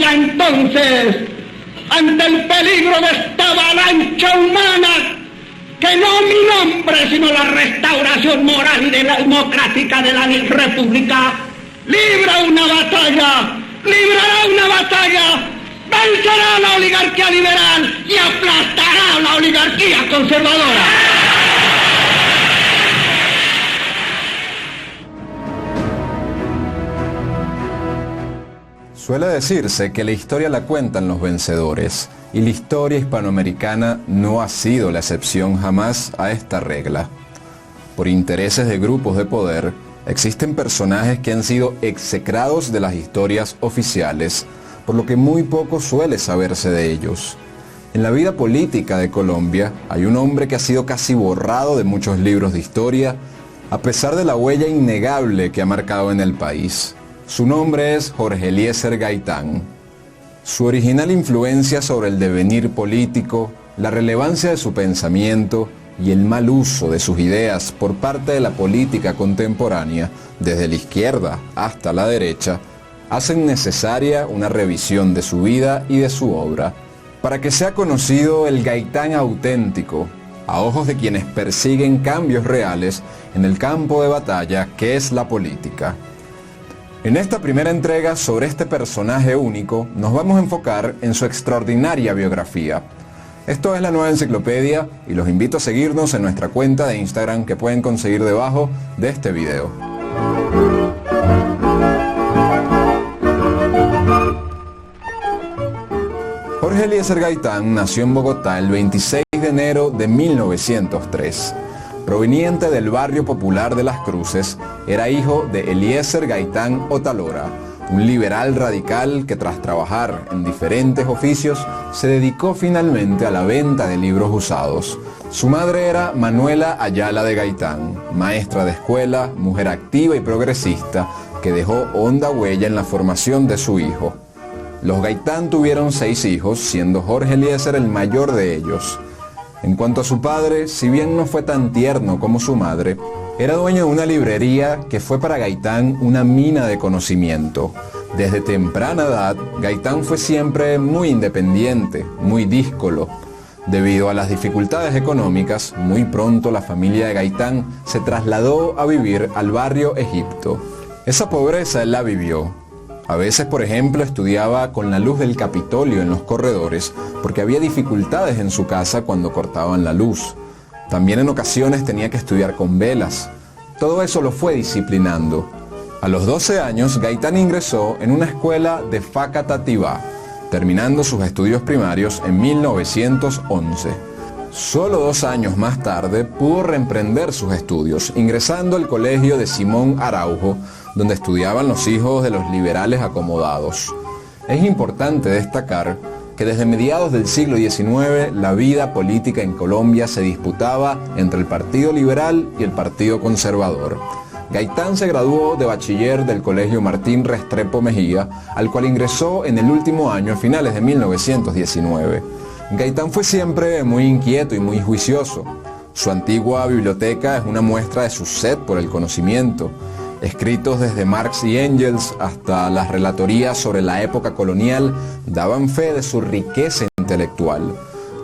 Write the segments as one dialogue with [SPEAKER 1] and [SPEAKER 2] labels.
[SPEAKER 1] para entonces, ante el peligro de esta avalancha humana, que no mi nombre, sino la restauración moral y democrática de la República, librará una batalla, vencerá a la oligarquía liberal y aplastará a la oligarquía conservadora.
[SPEAKER 2] Suele decirse que la historia la cuentan los vencedores, y la historia hispanoamericana no ha sido la excepción jamás a esta regla. Por intereses de grupos de poder, existen personajes que han sido execrados de las historias oficiales, por lo que muy poco suele saberse de ellos. En la vida política de Colombia hay un hombre que ha sido casi borrado de muchos libros de historia, a pesar de la huella innegable que ha marcado en el país. Su nombre es Jorge Eliezer Gaitán. Su original influencia sobre el devenir político, la relevancia de su pensamiento y el mal uso de sus ideas por parte de la política contemporánea, desde la izquierda hasta la derecha, hacen necesaria una revisión de su vida y de su obra, para que sea conocido el Gaitán auténtico, a ojos de quienes persiguen cambios reales en el campo de batalla que es la política. En esta primera entrega sobre este personaje único, nos vamos a enfocar en su extraordinaria biografía. Esto es La Nueva Enciclopedia y los invito a seguirnos en nuestra cuenta de Instagram que pueden conseguir debajo de este video. Jorge Eliezer Gaitán nació en Bogotá el 26 de enero de 1903. Proveniente del barrio popular de Las Cruces, era hijo de Eliezer Gaitán Otalora, un liberal radical que tras trabajar en diferentes oficios se dedicó finalmente a la venta de libros usados. Su madre era Manuela Ayala de Gaitán, maestra de escuela, mujer activa y progresista, que dejó honda huella en la formación de su hijo. Los Gaitán tuvieron 6 hijos, siendo Jorge Eliezer el mayor de ellos. En cuanto a su padre, si bien no fue tan tierno como su madre, era dueño de una librería que fue para Gaitán una mina de conocimiento. Desde temprana edad, Gaitán fue siempre muy independiente, muy díscolo. Debido a las dificultades económicas, muy pronto la familia de Gaitán se trasladó a vivir al barrio Egipto. Esa pobreza él la vivió. A veces, por ejemplo, estudiaba con la luz del Capitolio en los corredores porque había dificultades en su casa cuando cortaban la luz. También en ocasiones tenía que estudiar con velas. Todo eso lo fue disciplinando. A los 12 años, Gaitán ingresó en una escuela de Facatativá, terminando sus estudios primarios en 1911. Solo 2 años más tarde pudo reemprender sus estudios, ingresando al colegio de Simón Araujo, donde estudiaban los hijos de los liberales acomodados. Es importante destacar que desde mediados del siglo XIX la vida política en Colombia se disputaba entre el Partido Liberal y el Partido Conservador. Gaitán se graduó de bachiller del Colegio Martín Restrepo Mejía, al cual ingresó en el último año a finales de 1919. Gaitán fue siempre muy inquieto y muy juicioso. Su antigua biblioteca es una muestra de su sed por el conocimiento. Escritos desde Marx y Engels hasta las relatorías sobre la época colonial daban fe de su riqueza intelectual.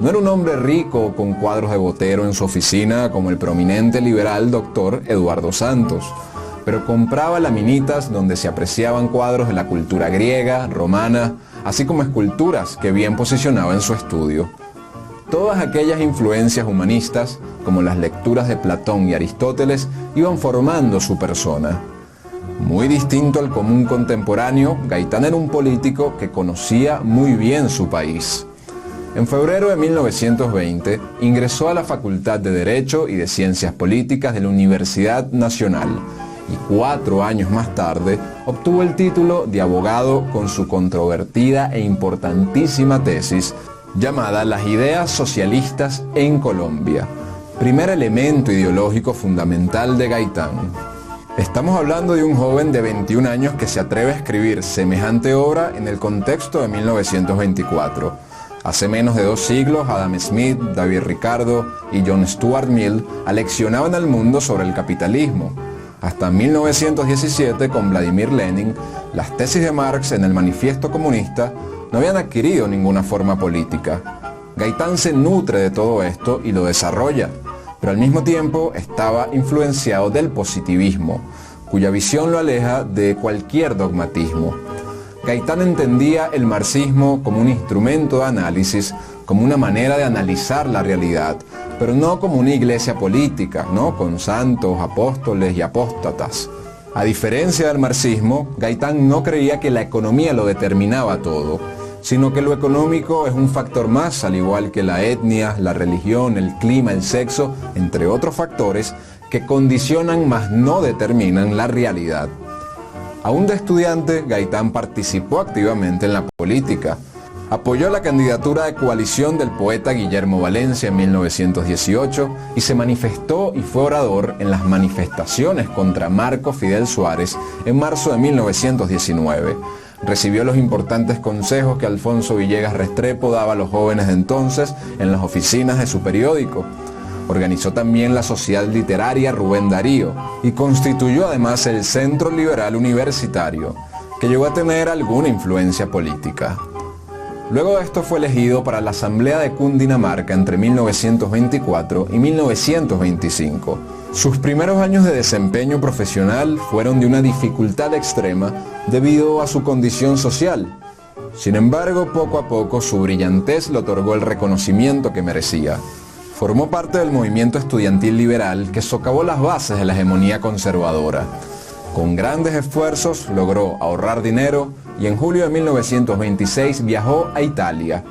[SPEAKER 2] No era un hombre rico con cuadros de Botero en su oficina como el prominente liberal doctor Eduardo Santos, pero compraba laminitas donde se apreciaban cuadros de la cultura griega, romana, así como esculturas que bien posicionaba en su estudio. Todas aquellas influencias humanistas, como las lecturas de Platón y Aristóteles, iban formando su persona. Muy distinto al común contemporáneo, Gaitán era un político que conocía muy bien su país. En febrero de 1920 ingresó a la Facultad de Derecho y de Ciencias Políticas de la Universidad Nacional y 4 años más tarde obtuvo el título de abogado con su controvertida e importantísima tesis llamada Las ideas socialistas en Colombia, primer elemento ideológico fundamental de Gaitán. Estamos hablando de un joven de 21 años que se atreve a escribir semejante obra en el contexto de 1924. Hace menos de 2 siglos, Adam Smith, David Ricardo y John Stuart Mill aleccionaban al mundo sobre el capitalismo. Hasta 1917, con Vladimir Lenin, las tesis de Marx en el Manifiesto Comunista no habían adquirido ninguna forma política. Gaitán se nutre de todo esto y lo desarrolla, pero al mismo tiempo estaba influenciado del positivismo, cuya visión lo aleja de cualquier dogmatismo. Gaitán entendía el marxismo como un instrumento de análisis, como una manera de analizar la realidad, pero no como una iglesia política, ¿no? Con santos, apóstoles y apóstatas. A diferencia del marxismo, Gaitán no creía que la economía lo determinaba todo, sino que lo económico es un factor más, al igual que la etnia, la religión, el clima, el sexo, entre otros factores que condicionan mas no determinan la realidad. Aún de estudiante, Gaitán participó activamente en la política. Apoyó la candidatura de coalición del poeta Guillermo Valencia en 1918 y se manifestó y fue orador en las manifestaciones contra Marco Fidel Suárez en marzo de 1919. Recibió los importantes consejos que Alfonso Villegas Restrepo daba a los jóvenes de entonces en las oficinas de su periódico. Organizó también la Sociedad Literaria Rubén Darío y constituyó además el Centro Liberal Universitario, que llegó a tener alguna influencia política. Luego de esto fue elegido para la Asamblea de Cundinamarca entre 1924 y 1925. Sus primeros años de desempeño profesional fueron de una dificultad extrema debido a su condición social. Sin embargo, poco a poco su brillantez le otorgó el reconocimiento que merecía. Formó parte del movimiento estudiantil liberal que socavó las bases de la hegemonía conservadora. Con grandes esfuerzos logró ahorrar dinero y en julio de 1926 viajó a Italia.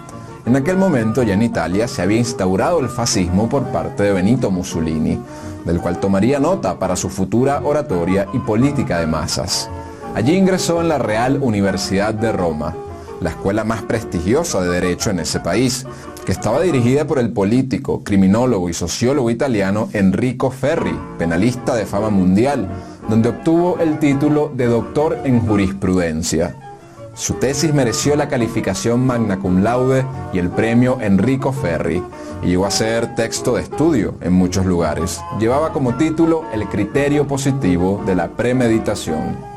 [SPEAKER 2] En aquel momento ya en Italia se había instaurado el fascismo por parte de Benito Mussolini, del cual tomaría nota para su futura oratoria y política de masas. Allí ingresó en la Real Universidad de Roma, la escuela más prestigiosa de derecho en ese país, que estaba dirigida por el político, criminólogo y sociólogo italiano Enrico Ferri, penalista de fama mundial, donde obtuvo el título de doctor en jurisprudencia. Su tesis mereció la calificación magna cum laude y el premio Enrico Ferri, y llegó a ser texto de estudio en muchos lugares. Llevaba como título El criterio positivo de la premeditación.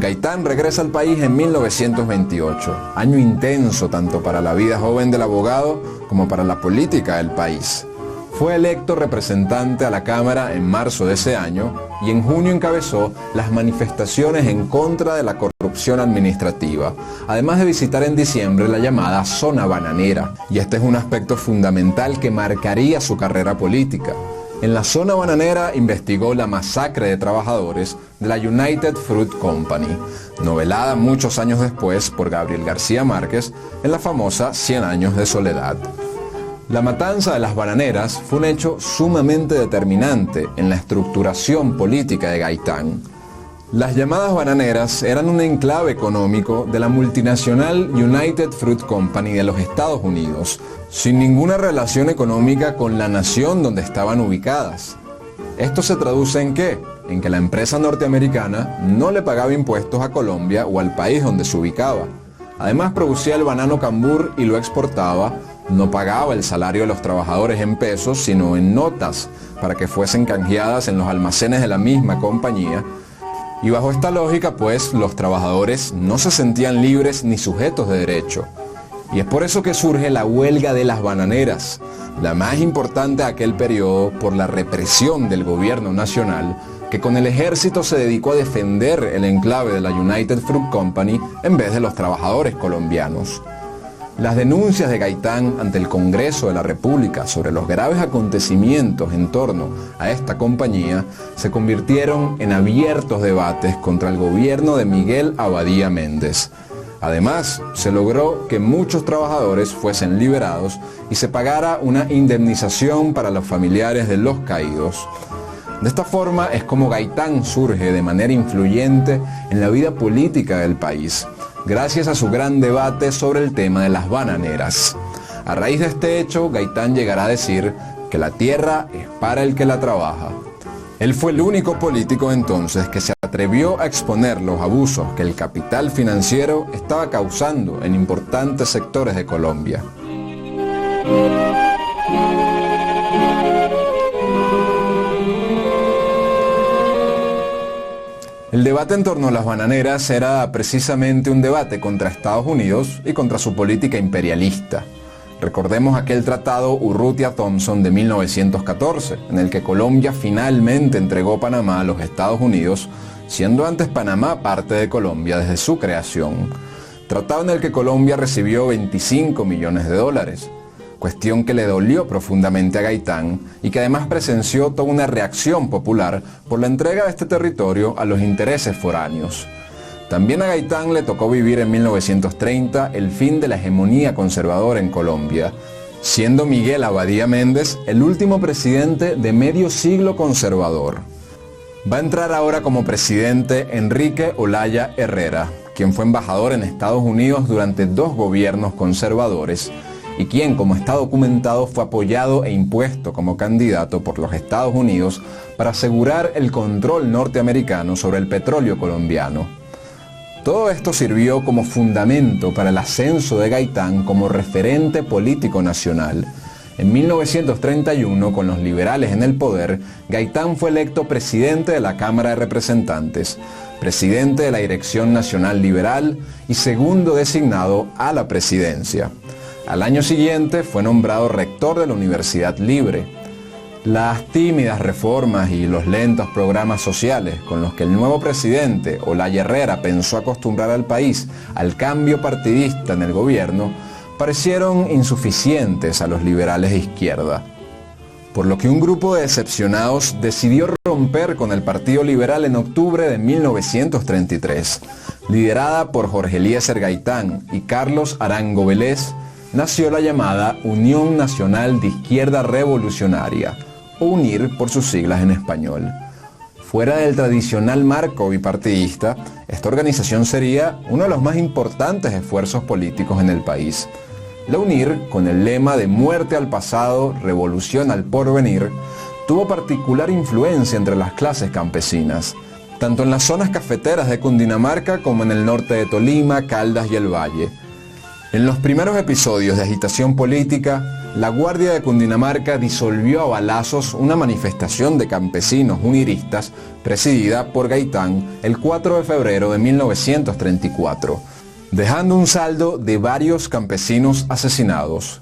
[SPEAKER 2] Gaitán regresa al país en 1928, año intenso tanto para la vida joven del abogado como para la política del país. Fue electo representante a la Cámara en marzo de ese año y en junio encabezó las manifestaciones en contra de la corrupción administrativa, además de visitar en diciembre la llamada Zona Bananera, y este es un aspecto fundamental que marcaría su carrera política. En la Zona Bananera investigó la masacre de trabajadores de la United Fruit Company, novelada muchos años después por Gabriel García Márquez en la famosa 100 años de soledad. La matanza de las bananeras fue un hecho sumamente determinante en la estructuración política de Gaitán. Las llamadas bananeras eran un enclave económico de la multinacional United Fruit Company de los Estados Unidos, sin ninguna relación económica con la nación donde estaban ubicadas. ¿Esto se traduce en qué? En que la empresa norteamericana no le pagaba impuestos a Colombia o al país donde se ubicaba. Además producía el banano cambur y lo exportaba. No pagaba el salario de los trabajadores en pesos, sino en notas, para que fuesen canjeadas en los almacenes de la misma compañía. Y bajo esta lógica, pues, los trabajadores no se sentían libres ni sujetos de derecho. Y es por eso que surge la huelga de las bananeras, la más importante de aquel periodo por la represión del gobierno nacional, que con el ejército se dedicó a defender el enclave de la United Fruit Company en vez de los trabajadores colombianos. Las denuncias de Gaitán ante el Congreso de la República sobre los graves acontecimientos en torno a esta compañía se convirtieron en abiertos debates contra el gobierno de Miguel Abadía Méndez. Además, se logró que muchos trabajadores fuesen liberados y se pagara una indemnización para los familiares de los caídos. De esta forma es como Gaitán surge de manera influyente en la vida política del país, gracias a su gran debate sobre el tema de las bananeras. A raíz de este hecho, Gaitán llegará a decir que la tierra es para el que la trabaja. Él fue el único político entonces que se atrevió a exponer los abusos que el capital financiero estaba causando en importantes sectores de Colombia. El debate en torno a las bananeras era precisamente un debate contra Estados Unidos y contra su política imperialista. Recordemos aquel tratado Urrutia-Thompson de 1914, en el que Colombia finalmente entregó Panamá a los Estados Unidos, siendo antes Panamá parte de Colombia desde su creación. Tratado en el que Colombia recibió 25 millones de dólares, cuestión que le dolió profundamente a Gaitán y que además presenció toda una reacción popular por la entrega de este territorio a los intereses foráneos. También a Gaitán le tocó vivir en 1930 el fin de la hegemonía conservadora en Colombia, siendo Miguel Abadía Méndez el último presidente de medio siglo conservador. Va a entrar ahora como presidente Enrique Olaya Herrera, quien fue embajador en Estados Unidos durante 2 gobiernos conservadores y quien, como está documentado, fue apoyado e impuesto como candidato por los Estados Unidos para asegurar el control norteamericano sobre el petróleo colombiano. Todo esto sirvió como fundamento para el ascenso de Gaitán como referente político nacional. En 1931, con los liberales en el poder, Gaitán fue electo presidente de la Cámara de Representantes, presidente de la Dirección Nacional Liberal y segundo designado a la presidencia. Al año siguiente fue nombrado rector de la Universidad Libre. Las tímidas reformas y los lentos programas sociales con los que el nuevo presidente Olaya Herrera pensó acostumbrar al país al cambio partidista en el gobierno parecieron insuficientes a los liberales de izquierda, por lo que un grupo de decepcionados decidió romper con el Partido Liberal en octubre de 1933. Liderada por Jorge Eliezer Gaitán y Carlos Arango Vélez, nació la llamada Unión Nacional de Izquierda Revolucionaria, o UNIR por sus siglas en español. Fuera del tradicional marco bipartidista, esta organización sería uno de los más importantes esfuerzos políticos en el país. La UNIR, con el lema de muerte al pasado, revolución al porvenir, tuvo particular influencia entre las clases campesinas, tanto en las zonas cafeteras de Cundinamarca como en el norte de Tolima, Caldas y el Valle. En los primeros episodios de agitación política, la Guardia de Cundinamarca disolvió a balazos una manifestación de campesinos uniristas presidida por Gaitán el 4 de febrero de 1934, dejando un saldo de varios campesinos asesinados.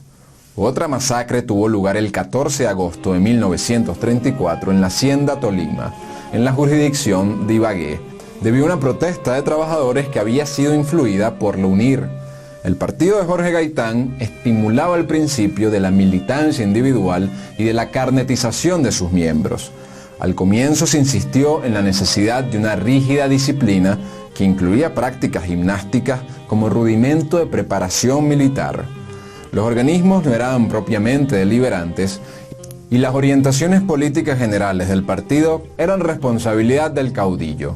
[SPEAKER 2] Otra masacre tuvo lugar el 14 de agosto de 1934 en la Hacienda Tolima, en la jurisdicción de Ibagué, debido a una protesta de trabajadores que había sido influida por la UNIR. El partido de Jorge Gaitán estimulaba el principio de la militancia individual y de la carnetización de sus miembros. Al comienzo se insistió en la necesidad de una rígida disciplina que incluía prácticas gimnásticas como rudimento de preparación militar. Los organismos no eran propiamente deliberantes y las orientaciones políticas generales del partido eran responsabilidad del caudillo.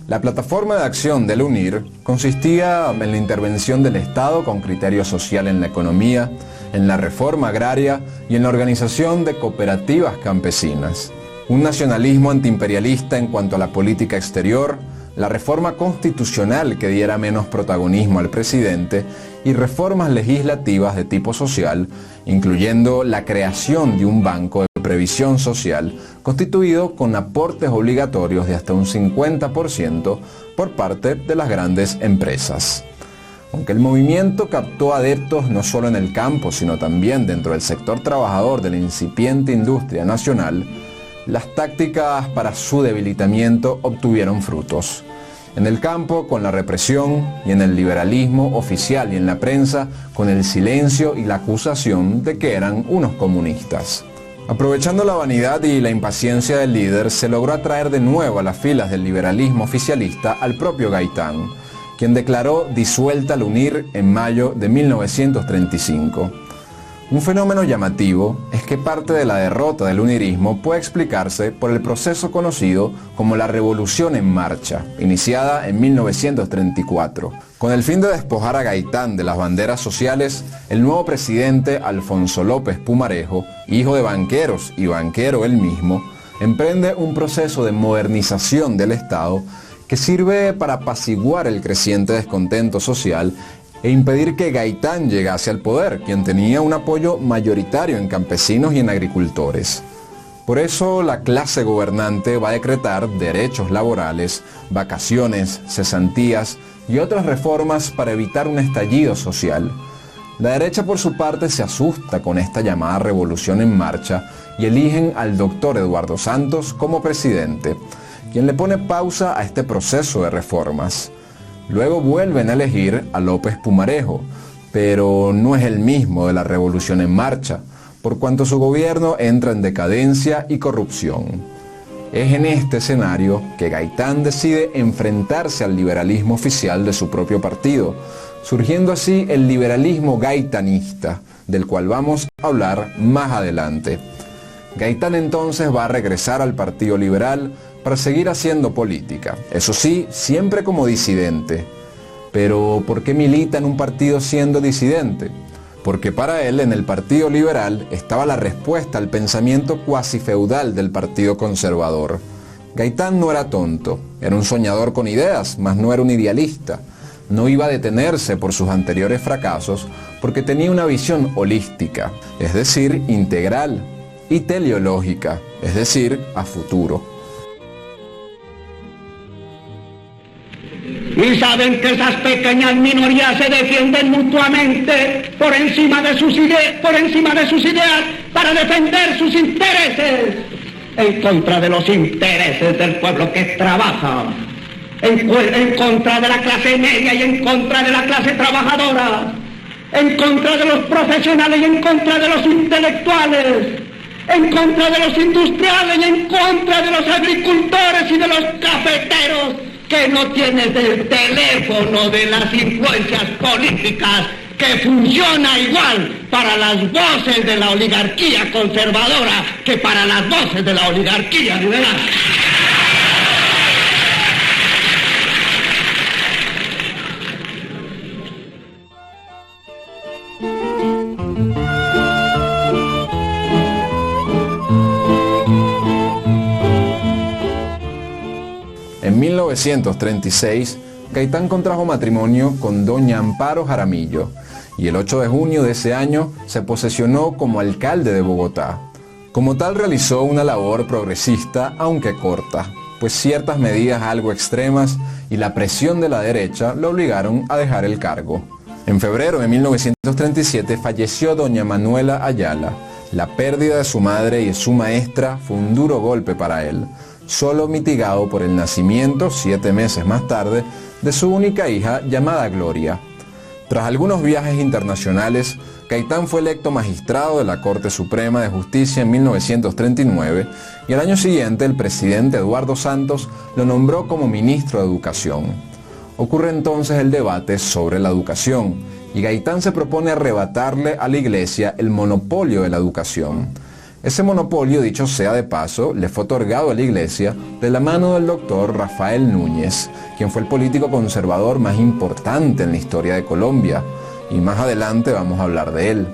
[SPEAKER 2] La plataforma de acción del UNIR consistía en la intervención del Estado con criterio social en la economía, en la reforma agraria y en la organización de cooperativas campesinas. Un nacionalismo antiimperialista en cuanto a la política exterior, la reforma constitucional que diera menos protagonismo al presidente y reformas legislativas de tipo social, incluyendo la creación de un banco de previsión social constituido con aportes obligatorios de hasta un 50% por parte de las grandes empresas. Aunque el movimiento captó adeptos no solo en el campo, sino también dentro del sector trabajador de la incipiente industria nacional, las tácticas para su debilitamiento obtuvieron frutos. En el campo, con la represión, y en el liberalismo oficial y en la prensa, con el silencio y la acusación de que eran unos comunistas. Aprovechando la vanidad y la impaciencia del líder, se logró atraer de nuevo a las filas del liberalismo oficialista al propio Gaitán, quien declaró disuelta la UNIR en mayo de 1935. Un fenómeno llamativo es que parte de la derrota del unirismo puede explicarse por el proceso conocido como la Revolución en Marcha, iniciada en 1934. Con el fin de despojar a Gaitán de las banderas sociales, el nuevo presidente Alfonso López Pumarejo, hijo de banqueros y banquero él mismo, emprende un proceso de modernización del Estado que sirve para apaciguar el creciente descontento social e impedir que Gaitán llegase al poder, quien tenía un apoyo mayoritario en campesinos y en agricultores. Por eso la clase gobernante va a decretar derechos laborales, vacaciones, cesantías y otras reformas para evitar un estallido social. La derecha por su parte se asusta con esta llamada revolución en marcha y eligen al doctor Eduardo Santos como presidente, quien le pone pausa a este proceso de reformas. Luego vuelven a elegir a López Pumarejo, pero no es el mismo de la revolución en marcha, por cuanto su gobierno entra en decadencia y corrupción. Es en este escenario que Gaitán decide enfrentarse al liberalismo oficial de su propio partido, surgiendo así el liberalismo gaitanista, del cual vamos a hablar más adelante. Gaitán entonces va a regresar al Partido Liberal para seguir haciendo política, eso sí, siempre como disidente. Pero ¿por qué milita en un partido siendo disidente? Porque para él en el Partido Liberal estaba la respuesta al pensamiento cuasi feudal del Partido Conservador. Gaitán no era tonto, era un soñador con ideas, mas no era un idealista. No iba a detenerse por sus anteriores fracasos porque tenía una visión holística, es decir, integral, y teleológica, es decir, a futuro.
[SPEAKER 1] Y saben que esas pequeñas minorías se defienden mutuamente por encima de sus ideas para defender sus intereses en contra de los intereses del pueblo que trabaja, en contra de la clase media y en contra de la clase trabajadora, en contra de los profesionales y en contra de los intelectuales, en contra de los industriales y en contra de los agricultores y de los cafeteros, que no tienen el teléfono de las influencias políticas que funciona igual para las voces de la oligarquía conservadora que para las voces de la oligarquía liberal.
[SPEAKER 2] En 1936, Gaitán contrajo matrimonio con doña Amparo Jaramillo y el 8 de junio de ese año se posesionó como alcalde de Bogotá. Como tal realizó una labor progresista, aunque corta, pues ciertas medidas algo extremas y la presión de la derecha lo obligaron a dejar el cargo. En febrero de 1937 falleció doña Manuela Ayala. La pérdida de su madre y de su maestra fue un duro golpe para él, solo mitigado por el nacimiento, 7 meses más tarde, de su única hija llamada Gloria. Tras algunos viajes internacionales, Gaitán fue electo magistrado de la Corte Suprema de Justicia en 1939 y al año siguiente el presidente Eduardo Santos lo nombró como ministro de Educación. Ocurre entonces el debate sobre la educación y Gaitán se propone arrebatarle a la Iglesia el monopolio de la educación. Ese monopolio, dicho sea de paso, le fue otorgado a la Iglesia de la mano del doctor Rafael Núñez, quien fue el político conservador más importante en la historia de Colombia, y más adelante vamos a hablar de él.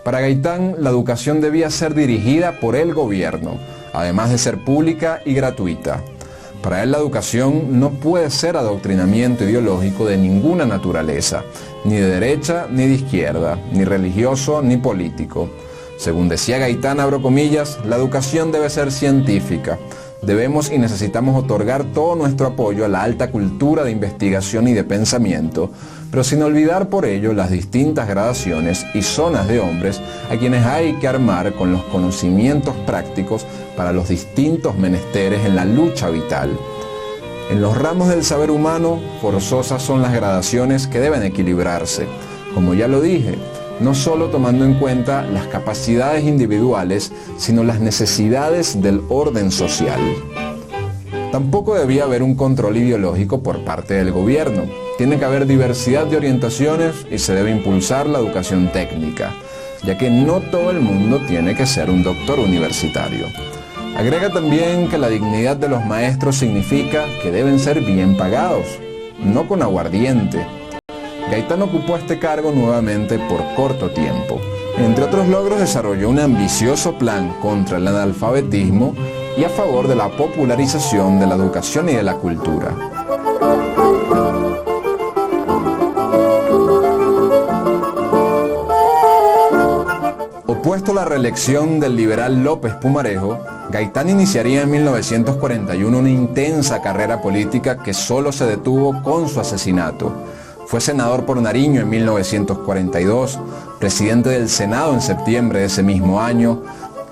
[SPEAKER 2] Para Gaitán, la educación debía ser dirigida por el gobierno, además de ser pública y gratuita. Para él la educación no puede ser adoctrinamiento ideológico de ninguna naturaleza, ni de derecha ni de izquierda, ni religioso ni político. Según decía Gaitán, abro comillas, la educación debe ser científica. Debemos y necesitamos otorgar todo nuestro apoyo a la alta cultura de investigación y de pensamiento, pero sin olvidar por ello las distintas gradaciones y zonas de hombres a quienes hay que armar con los conocimientos prácticos para los distintos menesteres en la lucha vital. En los ramos del saber humano, forzosas son las gradaciones que deben equilibrarse. Como ya lo dije, no solo tomando en cuenta las capacidades individuales, sino las necesidades del orden social. Tampoco debía haber un control ideológico por parte del gobierno. Tiene que haber diversidad de orientaciones y se debe impulsar la educación técnica, ya que no todo el mundo tiene que ser un doctor universitario. Agrega también que la dignidad de los maestros significa que deben ser bien pagados, no con aguardiente. Gaitán ocupó este cargo nuevamente por corto tiempo. Entre otros logros desarrolló un ambicioso plan contra el analfabetismo y a favor de la popularización de la educación y de la cultura. Propuesto la reelección del liberal López Pumarejo, Gaitán iniciaría en 1941 una intensa carrera política que solo se detuvo con su asesinato. Fue senador por Nariño en 1942, presidente del Senado en septiembre de ese mismo año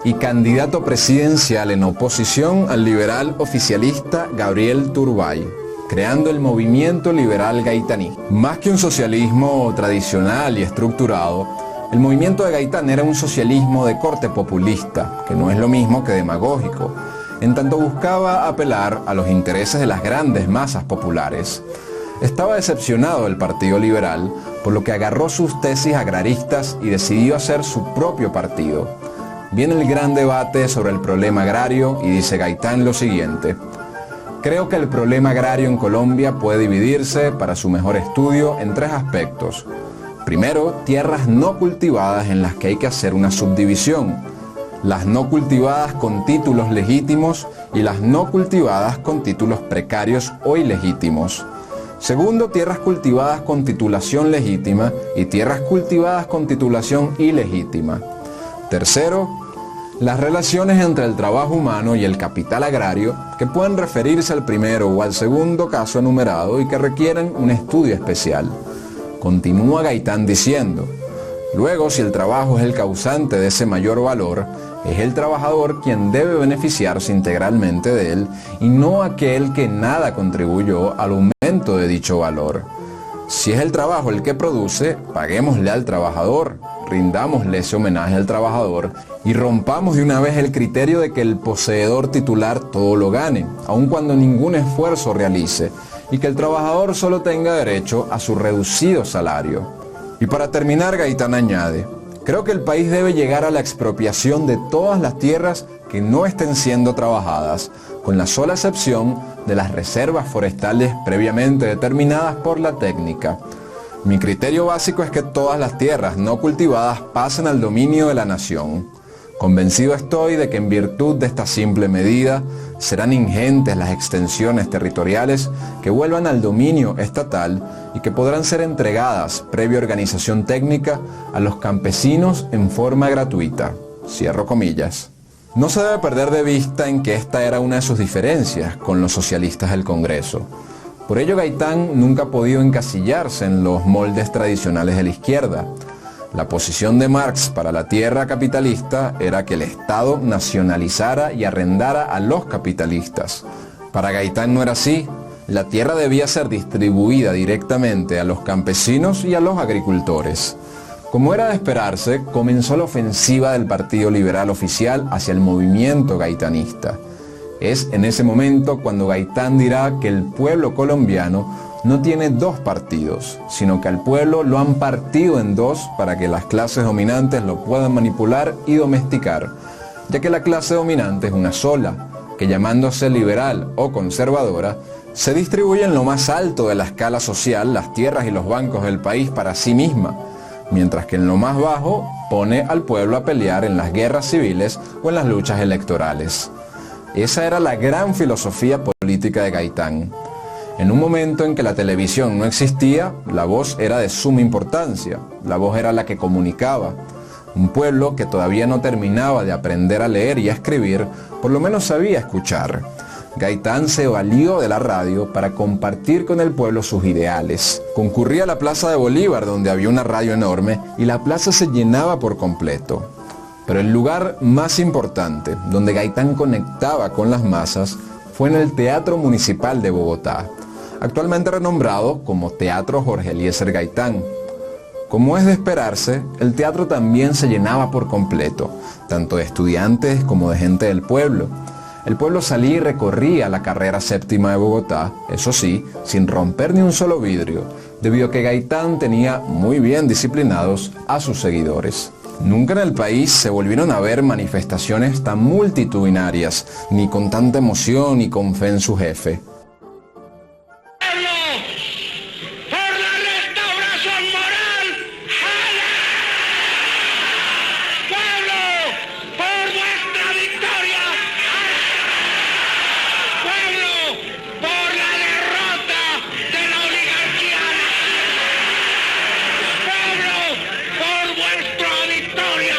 [SPEAKER 2] y candidato presidencial en oposición al liberal oficialista Gabriel Turbay, creando el movimiento liberal gaitaní. Más que un socialismo tradicional y estructurado, el movimiento de Gaitán era un socialismo de corte populista, que no es lo mismo que demagógico, en tanto buscaba apelar a los intereses de las grandes masas populares. Estaba decepcionado el Partido Liberal, por lo que agarró sus tesis agraristas y decidió hacer su propio partido. Viene el gran debate sobre el problema agrario y dice Gaitán lo siguiente: creo que el problema agrario en Colombia puede dividirse, para su mejor estudio, en tres aspectos. Primero, tierras no cultivadas en las que hay que hacer una subdivisión. Las no cultivadas con títulos legítimos y las no cultivadas con títulos precarios o ilegítimos. Segundo, tierras cultivadas con titulación legítima y tierras cultivadas con titulación ilegítima. Tercero, las relaciones entre el trabajo humano y el capital agrario que pueden referirse al primero o al segundo caso enumerado y que requieren un estudio especial. Continúa Gaitán diciendo: luego, si el trabajo es el causante de ese mayor valor, es el trabajador quien debe beneficiarse integralmente de él y no aquel que nada contribuyó al aumento de dicho valor. Si es el trabajo el que produce, paguémosle al trabajador, rindámosle ese homenaje al trabajador y rompamos de una vez el criterio de que el poseedor titular todo lo gane, aun cuando ningún esfuerzo realice, y que el trabajador solo tenga derecho a su reducido salario. Y para terminar, Gaitán añade: creo que el país debe llegar a la expropiación de todas las tierras que no estén siendo trabajadas, con la sola excepción de las reservas forestales previamente determinadas por la técnica. Mi criterio básico es que todas las tierras no cultivadas pasen al dominio de la nación. Convencido estoy de que en virtud de esta simple medida serán ingentes las extensiones territoriales que vuelvan al dominio estatal y que podrán ser entregadas, previa organización técnica, a los campesinos en forma gratuita. Cierro comillas. No se debe perder de vista en que esta era una de sus diferencias con los socialistas del Congreso. Por ello, Gaitán nunca ha podido encasillarse en los moldes tradicionales de la izquierda. La posición de Marx para la tierra capitalista era que el Estado nacionalizara y arrendara a los capitalistas. Para Gaitán no era así. La tierra debía ser distribuida directamente a los campesinos y a los agricultores. Como era de esperarse, comenzó la ofensiva del Partido Liberal oficial hacia el movimiento gaitanista. Es en ese momento cuando Gaitán dirá que el pueblo colombiano no tiene dos partidos, sino que al pueblo lo han partido en dos para que las clases dominantes lo puedan manipular y domesticar, ya que la clase dominante es una sola, que llamándose liberal o conservadora, se distribuye en lo más alto de la escala social las tierras y los bancos del país para sí misma, mientras que en lo más bajo pone al pueblo a pelear en las guerras civiles o en las luchas electorales. Esa era la gran filosofía política de Gaitán. En un momento en que la televisión no existía, la voz era de suma importancia, la voz era la que comunicaba. Un pueblo que todavía no terminaba de aprender a leer y a escribir, por lo menos sabía escuchar. Gaitán se valió de la radio para compartir con el pueblo sus ideales. Concurría a la Plaza de Bolívar, donde había una radio enorme, y la plaza se llenaba por completo. Pero el lugar más importante, donde Gaitán conectaba con las masas, fue en el Teatro Municipal de Bogotá, actualmente renombrado como Teatro Jorge Eliezer Gaitán. Como es de esperarse, el teatro también se llenaba por completo, tanto de estudiantes como de gente del pueblo. El pueblo salía y recorría la carrera séptima de Bogotá, eso sí, sin romper ni un solo vidrio, debido a que Gaitán tenía muy bien disciplinados a sus seguidores. Nunca en el país se volvieron a ver manifestaciones tan multitudinarias, ni con tanta emoción ni con fe en su jefe.
[SPEAKER 1] Pueblo, por vuestra victoria.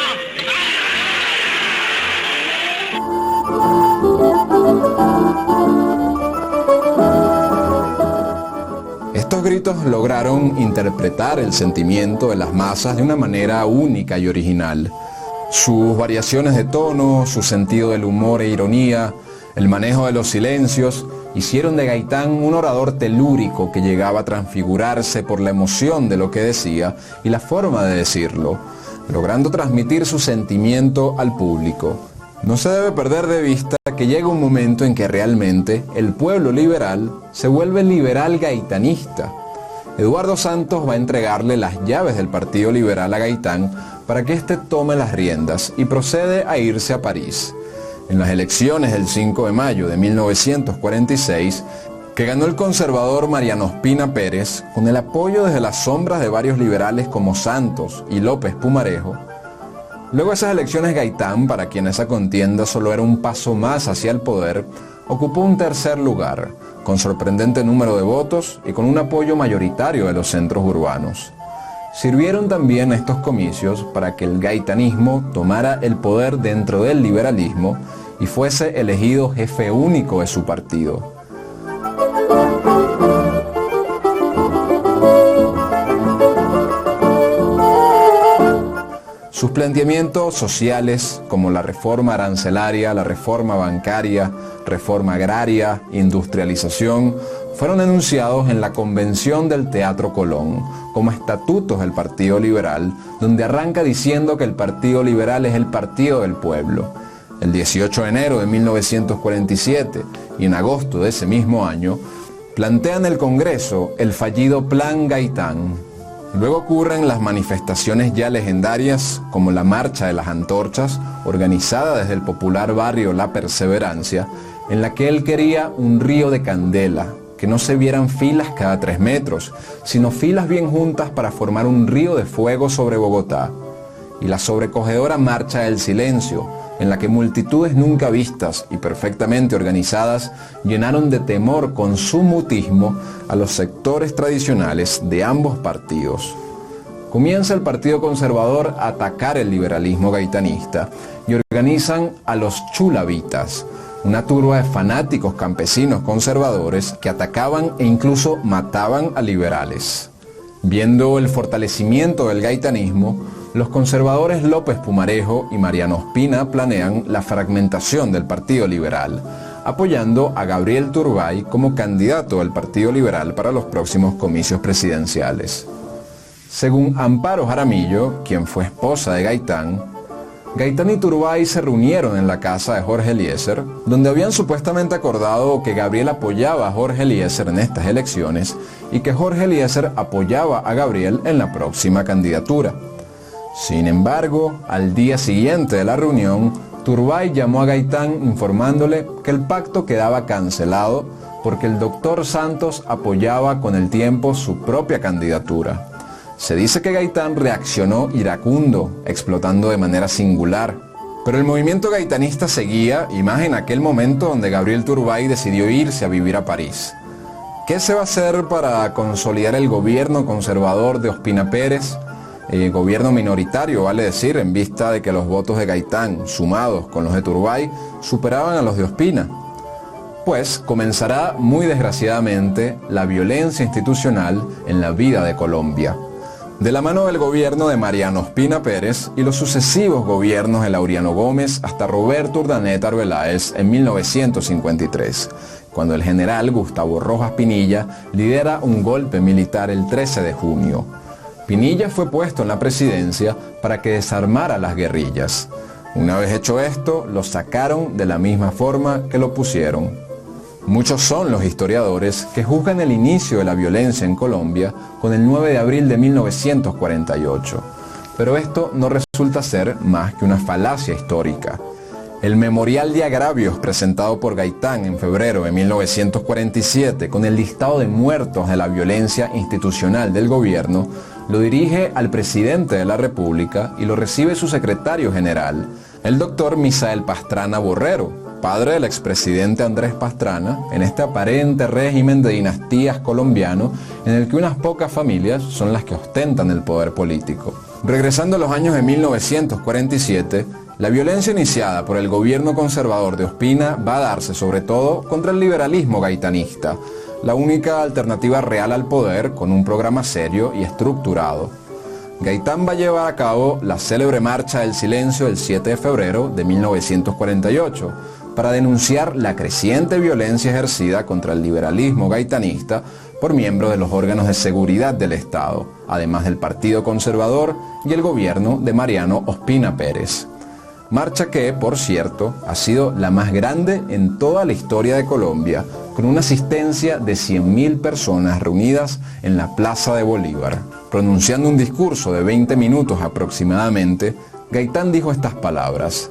[SPEAKER 2] Santos lograron interpretar el sentimiento de las masas de una manera única y original. Sus variaciones de tono, su sentido del humor e ironía, el manejo de los silencios, hicieron de Gaitán un orador telúrico que llegaba a transfigurarse por la emoción de lo que decía y la forma de decirlo, logrando transmitir su sentimiento al público. No se debe perder de vista que llega un momento en que realmente el pueblo liberal se vuelve liberal gaitanista. Eduardo Santos va a entregarle las llaves del Partido Liberal a Gaitán para que éste tome las riendas y procede a irse a París. En las elecciones del 5 de mayo de 1946, que ganó el conservador Mariano Ospina Pérez, con el apoyo desde las sombras de varios liberales como Santos y López Pumarejo. Luego de esas elecciones, Gaitán, para quien esa contienda solo era un paso más hacia el poder, ocupó un tercer lugar, con sorprendente número de votos y con un apoyo mayoritario de los centros urbanos. Sirvieron también estos comicios para que el gaitanismo tomara el poder dentro del liberalismo y fuese elegido jefe único de su partido. Sus planteamientos sociales, como la reforma arancelaria, la reforma bancaria, reforma agraria, industrialización, fueron enunciados en la Convención del Teatro Colón, como estatutos del Partido Liberal, donde arranca diciendo que el Partido Liberal es el partido del pueblo. El 18 de enero de 1947 y en agosto de ese mismo año, plantean el Congreso el fallido Plan Gaitán. Luego ocurren las manifestaciones ya legendarias, como la Marcha de las Antorchas, organizada desde el popular barrio La Perseverancia, en la que él quería un río de candela, que no se vieran filas cada 3 metros, sino filas bien juntas para formar un río de fuego sobre Bogotá. Y la sobrecogedora Marcha del Silencio, en la que multitudes nunca vistas y perfectamente organizadas llenaron de temor con su mutismo a los sectores tradicionales de ambos partidos. Comienza el Partido Conservador a atacar el liberalismo gaitanista y organizan a los chulavitas, una turba de fanáticos campesinos conservadores que atacaban e incluso mataban a liberales. Viendo el fortalecimiento del gaitanismo, los conservadores López Pumarejo y Mariano Ospina planean la fragmentación del Partido Liberal, apoyando a Gabriel Turbay como candidato del Partido Liberal para los próximos comicios presidenciales. Según Amparo Jaramillo, quien fue esposa de Gaitán, Gaitán y Turbay se reunieron en la casa de Jorge Eliezer, donde habían supuestamente acordado que Gabriel apoyaba a Jorge Eliezer en estas elecciones y que Jorge Eliezer apoyaba a Gabriel en la próxima candidatura. Sin embargo, al día siguiente de la reunión, Turbay llamó a Gaitán informándole que el pacto quedaba cancelado porque el doctor Santos apoyaba con el tiempo su propia candidatura. Se dice que Gaitán reaccionó iracundo, explotando de manera singular. Pero el movimiento gaitanista seguía, y más en aquel momento donde Gabriel Turbay decidió irse a vivir a París. ¿Qué se va a hacer para consolidar el gobierno conservador de Ospina Pérez? Gobierno minoritario, vale decir, en vista de que los votos de Gaitán, sumados con los de Turbay, superaban a los de Ospina. Pues comenzará muy desgraciadamente la violencia institucional en la vida de Colombia. De la mano del gobierno de Mariano Ospina Pérez y los sucesivos gobiernos de Laureano Gómez hasta Roberto Urdaneta Arbeláez en 1953, cuando el general Gustavo Rojas Pinilla lidera un golpe militar el 13 de junio. Pinilla fue puesto en la presidencia para que desarmara las guerrillas. Una vez hecho esto, lo sacaron de la misma forma que lo pusieron. Muchos son los historiadores que juzgan el inicio de la violencia en Colombia con el 9 de abril de 1948, pero esto no resulta ser más que una falacia histórica. El memorial de agravios presentado por Gaitán en febrero de 1947 con el listado de muertos de la violencia institucional del gobierno lo dirige al presidente de la República y lo recibe su secretario general, el doctor Misael Pastrana Borrero, padre del expresidente Andrés Pastrana, en este aparente régimen de dinastías colombiano en el que unas pocas familias son las que ostentan el poder político. Regresando a los años de 1947, la violencia iniciada por el gobierno conservador de Ospina va a darse sobre todo contra el liberalismo gaitanista, la única alternativa real al poder con un programa serio y estructurado. Gaitán va a llevar a cabo la célebre Marcha del Silencio el 7 de febrero de 1948 para denunciar la creciente violencia ejercida contra el liberalismo gaitanista por miembros de los órganos de seguridad del Estado, además del Partido Conservador y el gobierno de Mariano Ospina Pérez. Marcha que, por cierto, ha sido la más grande en toda la historia de Colombia, con una asistencia de 100.000 personas reunidas en la Plaza de Bolívar. Pronunciando un discurso de 20 minutos aproximadamente, Gaitán dijo estas palabras: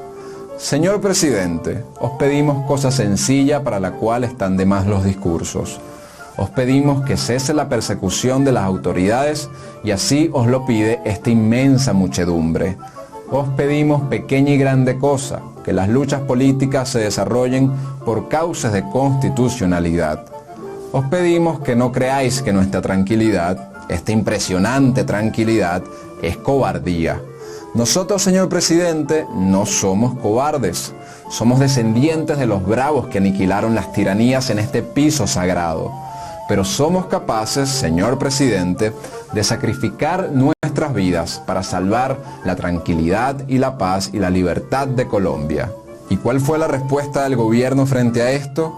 [SPEAKER 2] «Señor presidente, os pedimos cosa sencilla para la cual están de más los discursos. Os pedimos que cese la persecución de las autoridades y así os lo pide esta inmensa muchedumbre. Os pedimos pequeña y grande cosa, que las luchas políticas se desarrollen por causas de constitucionalidad. Os pedimos que no creáis que nuestra tranquilidad, esta impresionante tranquilidad, es cobardía. Nosotros, señor presidente, no somos cobardes. Somos descendientes de los bravos que aniquilaron las tiranías en este piso sagrado. Pero somos capaces, señor presidente, de sacrificar nuestras vidas para salvar la tranquilidad y la paz y la libertad de Colombia». ¿Y cuál fue la respuesta del gobierno frente a esto?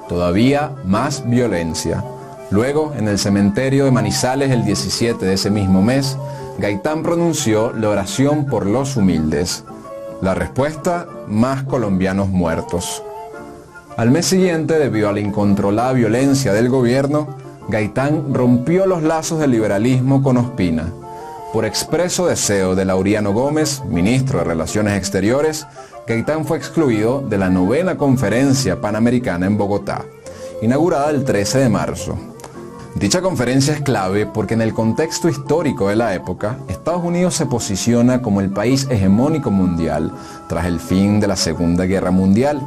[SPEAKER 2] Todavía más violencia. Luego, en el cementerio de Manizales el 17 de ese mismo mes, Gaitán pronunció la oración por los humildes. La respuesta: más colombianos muertos. Al mes siguiente, debido a la incontrolada violencia del gobierno, Gaitán rompió los lazos del liberalismo con Ospina. Por expreso deseo de Laureano Gómez, ministro de Relaciones Exteriores, Gaitán fue excluido de la 9ª Conferencia Panamericana en Bogotá, inaugurada el 13 de marzo. Dicha conferencia es clave porque en el contexto histórico de la época, Estados Unidos se posiciona como el país hegemónico mundial tras el fin de la Segunda Guerra Mundial.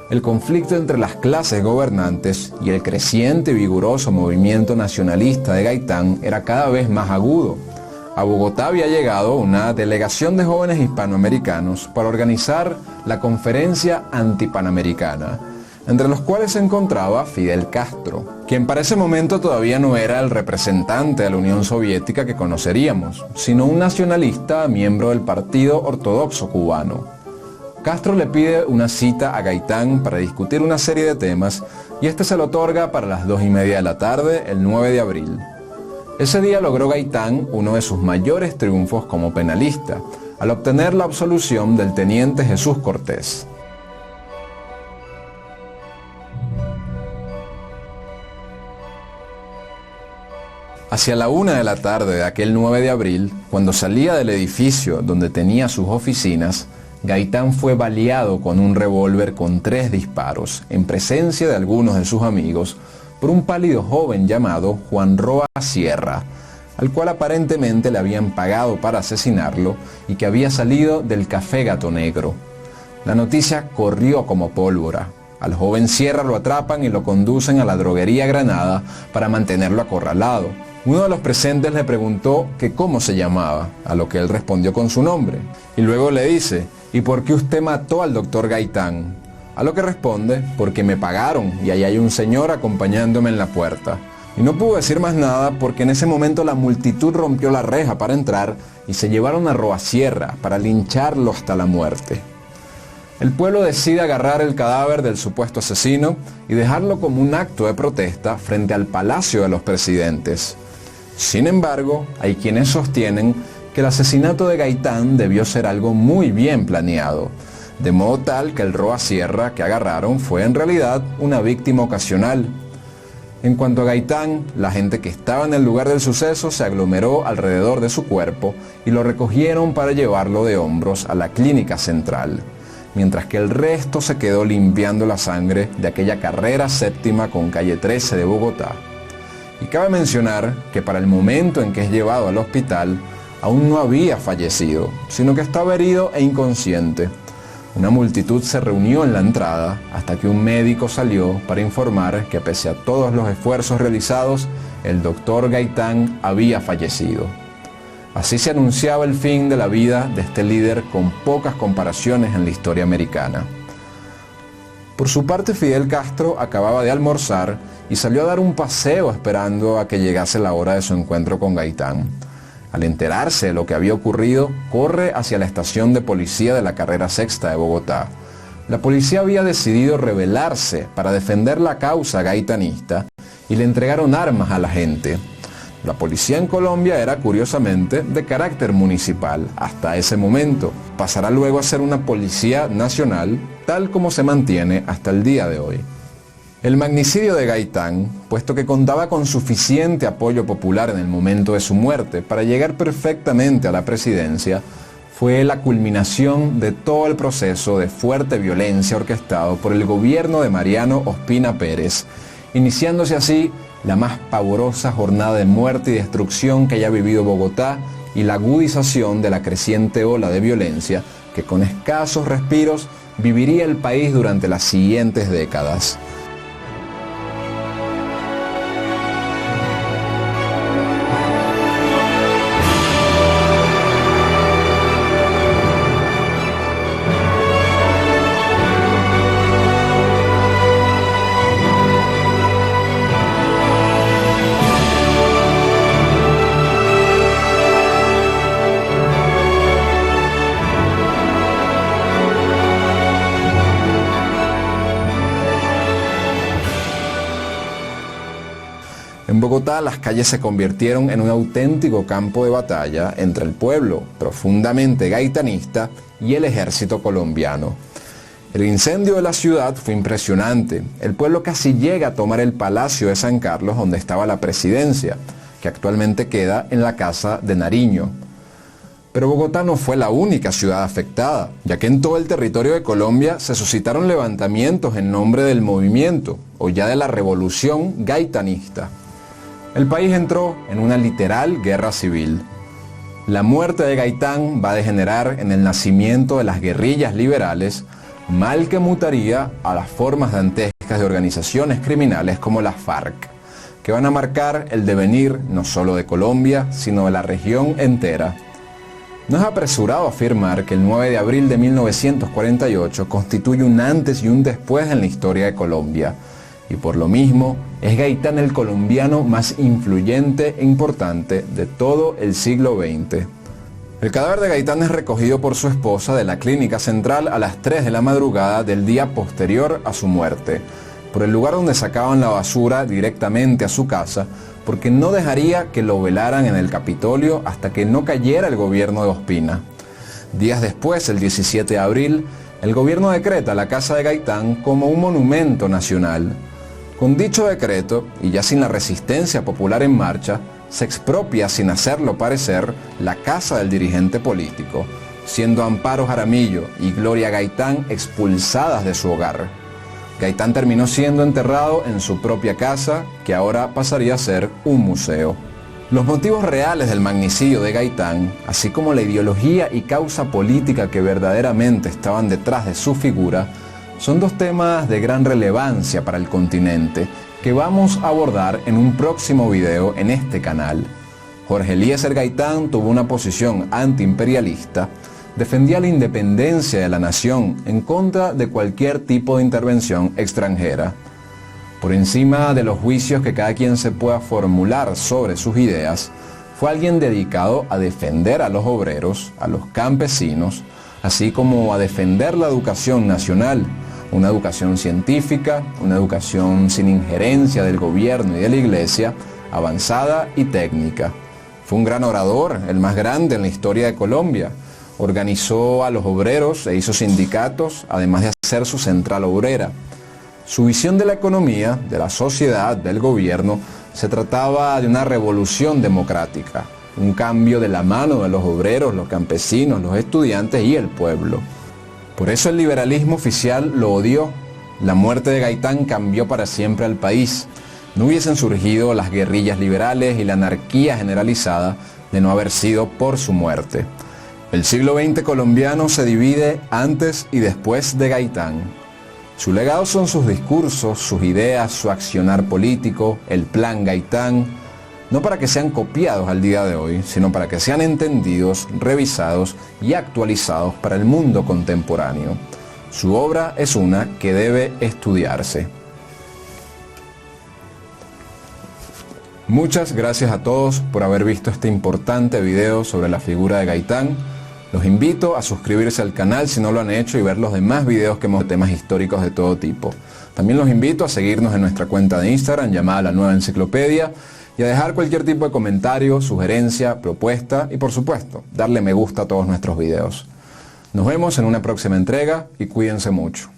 [SPEAKER 2] El conflicto entre las clases gobernantes y el creciente y vigoroso movimiento nacionalista de Gaitán era cada vez más agudo. A Bogotá había llegado una delegación de jóvenes hispanoamericanos para organizar la Conferencia Antipanamericana, entre los cuales se encontraba Fidel Castro, quien para ese momento todavía no era el representante de la Unión Soviética que conoceríamos, sino un nacionalista miembro del Partido Ortodoxo Cubano. Castro le pide una cita a Gaitán para discutir una serie de temas y este se lo otorga para las 2:30 de la tarde, el 9 de abril. Ese día logró Gaitán uno de sus mayores triunfos como penalista, al obtener la absolución del teniente Jesús Cortés. Hacia la 1 de la tarde de aquel 9 de abril, cuando salía del edificio donde tenía sus oficinas, Gaitán fue baleado con un revólver con 3 disparos, en presencia de algunos de sus amigos, por un pálido joven llamado Juan Roa Sierra, al cual aparentemente le habían pagado para asesinarlo y que había salido del Café Gato Negro. La noticia corrió como pólvora. Al joven Sierra lo atrapan y lo conducen a la droguería Granada para mantenerlo acorralado. Uno de los presentes le preguntó que cómo se llamaba, a lo que él respondió con su nombre. Y luego le dice: ¿y por qué usted mató al doctor Gaitán? A lo que responde: porque me pagaron y ahí hay un señor acompañándome en la puerta. Y no pudo decir más nada porque en ese momento la multitud rompió la reja para entrar y se llevaron a Roa Sierra para lincharlo hasta la muerte. El pueblo decide agarrar el cadáver del supuesto asesino y dejarlo como un acto de protesta frente al Palacio de los Presidentes. Sin embargo, hay quienes sostienen que el asesinato de Gaitán debió ser algo muy bien planeado, de modo tal que el Roa Sierra que agarraron fue en realidad una víctima ocasional. En cuanto a Gaitán, la gente que estaba en el lugar del suceso se aglomeró alrededor de su cuerpo y lo recogieron para llevarlo de hombros a la clínica central, mientras que el resto se quedó limpiando la sangre de aquella carrera séptima con calle 13 de Bogotá. Y cabe mencionar que para el momento en que es llevado al hospital, aún no había fallecido, sino que estaba herido e inconsciente. Una multitud se reunió en la entrada hasta que un médico salió para informar que pese a todos los esfuerzos realizados, el doctor Gaitán había fallecido. Así se anunciaba el fin de la vida de este líder con pocas comparaciones en la historia americana. Por su parte, Fidel Castro acababa de almorzar y salió a dar un paseo esperando a que llegase la hora de su encuentro con Gaitán. Al enterarse de lo que había ocurrido, corre hacia la estación de policía de la carrera sexta de Bogotá. La policía había decidido rebelarse para defender la causa gaitanista y le entregaron armas a la gente. La policía en Colombia era, curiosamente, de carácter municipal hasta ese momento. Pasará luego a ser una policía nacional, tal como se mantiene hasta el día de hoy. El magnicidio de Gaitán, puesto que contaba con suficiente apoyo popular en el momento de su muerte para llegar perfectamente a la presidencia, fue la culminación de todo el proceso de fuerte violencia orquestado por el gobierno de Mariano Ospina Pérez, iniciándose así la más pavorosa jornada de muerte y destrucción que haya vivido Bogotá y la agudización de la creciente ola de violencia que con escasos respiros viviría el país durante las siguientes décadas. En Bogotá, las calles se convirtieron en un auténtico campo de batalla entre el pueblo, profundamente gaitanista, y el ejército colombiano. El incendio de la ciudad fue impresionante. El pueblo casi llega a tomar el Palacio de San Carlos, donde estaba la presidencia, que actualmente queda en la Casa de Nariño. Pero Bogotá no fue la única ciudad afectada, ya que en todo el territorio de Colombia se suscitaron levantamientos en nombre del movimiento, o ya de la revolución gaitanista. El país entró en una literal guerra civil. La muerte de Gaitán va a degenerar en el nacimiento de las guerrillas liberales, mal que mutaría a las formas dantescas de organizaciones criminales como las FARC, que van a marcar el devenir no solo de Colombia, sino de la región entera. No es apresurado afirmar que el 9 de abril de 1948 constituye un antes y un después en la historia de Colombia, y por lo mismo es Gaitán el colombiano más influyente e importante de todo el siglo XX. El cadáver de Gaitán es recogido por su esposa de la clínica central a las 3 de la madrugada del día posterior a su muerte, por el lugar donde sacaban la basura directamente a su casa, porque no dejaría que lo velaran en el Capitolio hasta que no cayera el gobierno de Ospina. Días después, el 17 de abril, el gobierno decreta la casa de Gaitán como un monumento nacional. Con dicho decreto, y ya sin la resistencia popular en marcha, se expropia sin hacerlo parecer la casa del dirigente político, siendo Amparo Jaramillo y Gloria Gaitán expulsadas de su hogar. Gaitán terminó siendo enterrado en su propia casa, que ahora pasaría a ser un museo. Los motivos reales del magnicidio de Gaitán, así como la ideología y causa política que verdaderamente estaban detrás de su figura, son dos temas de gran relevancia para el continente que vamos a abordar en un próximo video en este canal. Jorge Eliezer Gaitán tuvo una posición antiimperialista, defendía la independencia de la nación en contra de cualquier tipo de intervención extranjera. Por encima de los juicios que cada quien se pueda formular sobre sus ideas, fue alguien dedicado a defender a los obreros, a los campesinos, así como a defender la educación nacional, una educación científica, una educación sin injerencia del gobierno y de la iglesia, avanzada y técnica. Fue un gran orador, el más grande en la historia de Colombia. Organizó a los obreros e hizo sindicatos, además de hacer su central obrera. Su visión de la economía, de la sociedad, del gobierno, se trataba de una revolución democrática, un cambio de la mano de los obreros, los campesinos, los estudiantes y el pueblo. Por eso el liberalismo oficial lo odió. La muerte de Gaitán cambió para siempre al país. No hubiesen surgido las guerrillas liberales y la anarquía generalizada de no haber sido por su muerte. El siglo XX colombiano se divide antes y después de Gaitán. Su legado son sus discursos, sus ideas, su accionar político, el Plan Gaitán, no para que sean copiados al día de hoy, sino para que sean entendidos, revisados y actualizados para el mundo contemporáneo. Su obra es una que debe estudiarse. Muchas gracias a todos por haber visto este importante video sobre la figura de Gaitán. Los invito a suscribirse al canal si no lo han hecho y ver los demás videos que hemos de temas históricos de todo tipo. También los invito a seguirnos en nuestra cuenta de Instagram llamada La Nueva Enciclopedia y a dejar cualquier tipo de comentario, sugerencia, propuesta y por supuesto, darle me gusta a todos nuestros videos. Nos vemos en una próxima entrega y cuídense mucho.